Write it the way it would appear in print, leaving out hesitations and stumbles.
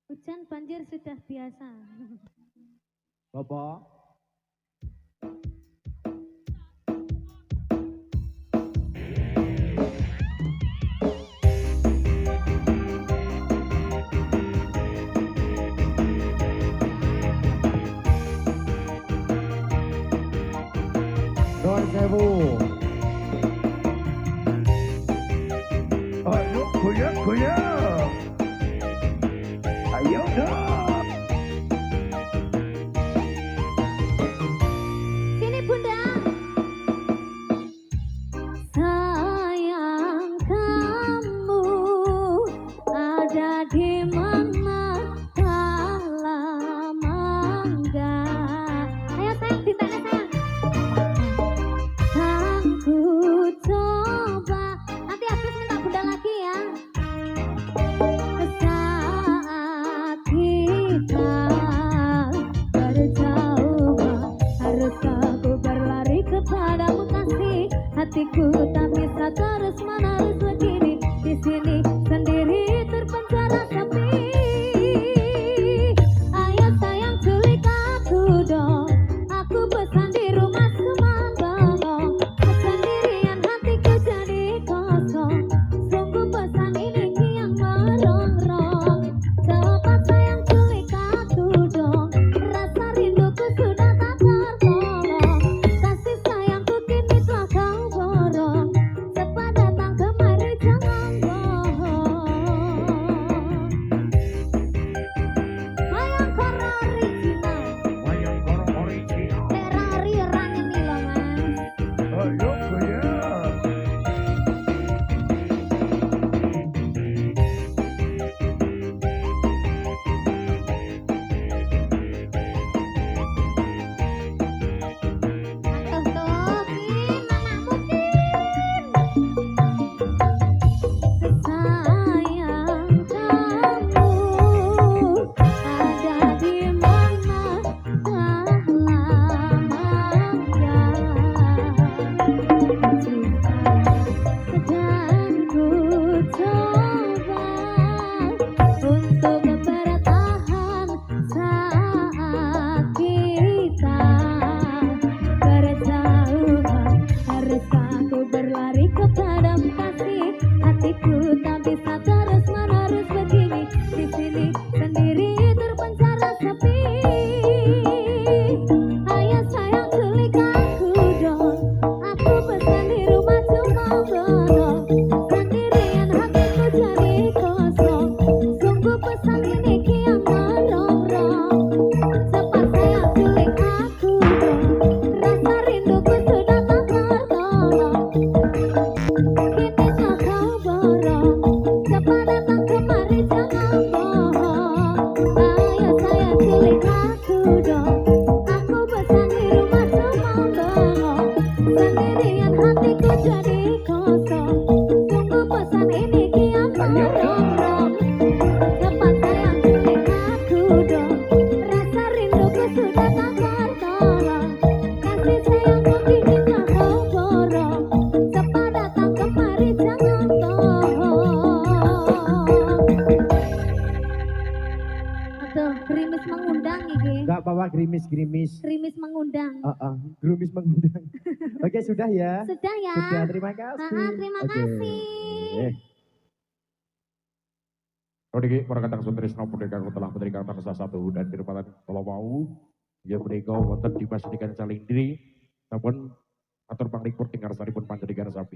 Hujan banjir sudah biasa. Bapak. Nuwun sewu. Ayo goyang-goyang. Ayo dong. Sini Bunda. Sayang kamu ada di mana kala mangga. Ayo sayang ditanya sayang. Aku coba nanti habis minta Bunda lagi ya. Saat kita berjauhan, harus aku berlari kepadamu kasih. Hatiku tak bisa terus menerus begini, di sini sendiri terpenjara sepi. Ayo sayang culik aku dong, aku pesan di rumah Semanggung. Sendirian hatiku jadi kosong, sungguh pesan ini yang merongrong. Cepat sayang culik aku dong, rasa rinduku sudah tak tertolong. Kasih sayangku kini telah kau borong, cepat datang kemari jangan bohong. Wayang koro original, Wayang korong original. Ferrari orang ini loh mas. Ayo goyang. Tuh tuh, Kin, mamamu Kin. Sayang kamu ada di mana telah lamanya. Sedang ku coba untuk bertahan saat kita berjauhan, harus aku berlari kepadamu kasih. Hatiku tak bisa terus menerus begini, di sini sendiri terpenjara sepi. Ayo sayang culik aku dong, aku pesan di rumah cuma borong. Sendirian hatiku jadi kosong, sungguh pesan ini kian merongrong. Cepat sayang culik aku dong, rasa rinduku sudah tak tertolong. Kini telah kau borong, cepat datang kemari jangan bohong. Ayo sayang culik aku dong, aku pesan di rumah cuma bengong. Sendirian hatiku jadi kosong, sungguh pesan ini kian merongrong. Cepat sayang culik aku dong, rasa rinduku sudah tak tertolong. Kasih sayangku kini telah kau borong, cepat datang kemari jangan bohong. Aduh, gerimis mengundang iki. Enggak apa-apa gerimis-gerimis. Gerimis mengundang. Gerimis mengundang. Oke, sudah ya. Sudah ya. Sudah, terima kasih. Terima Oke. kasih. Niki para kadang sutrisno punika telah memberikan salah satu dan dirupatan kalau mau ya menika wonten Dimas Nikan Salindri namun atur panglipur tinggal saripun panjenengan sapi.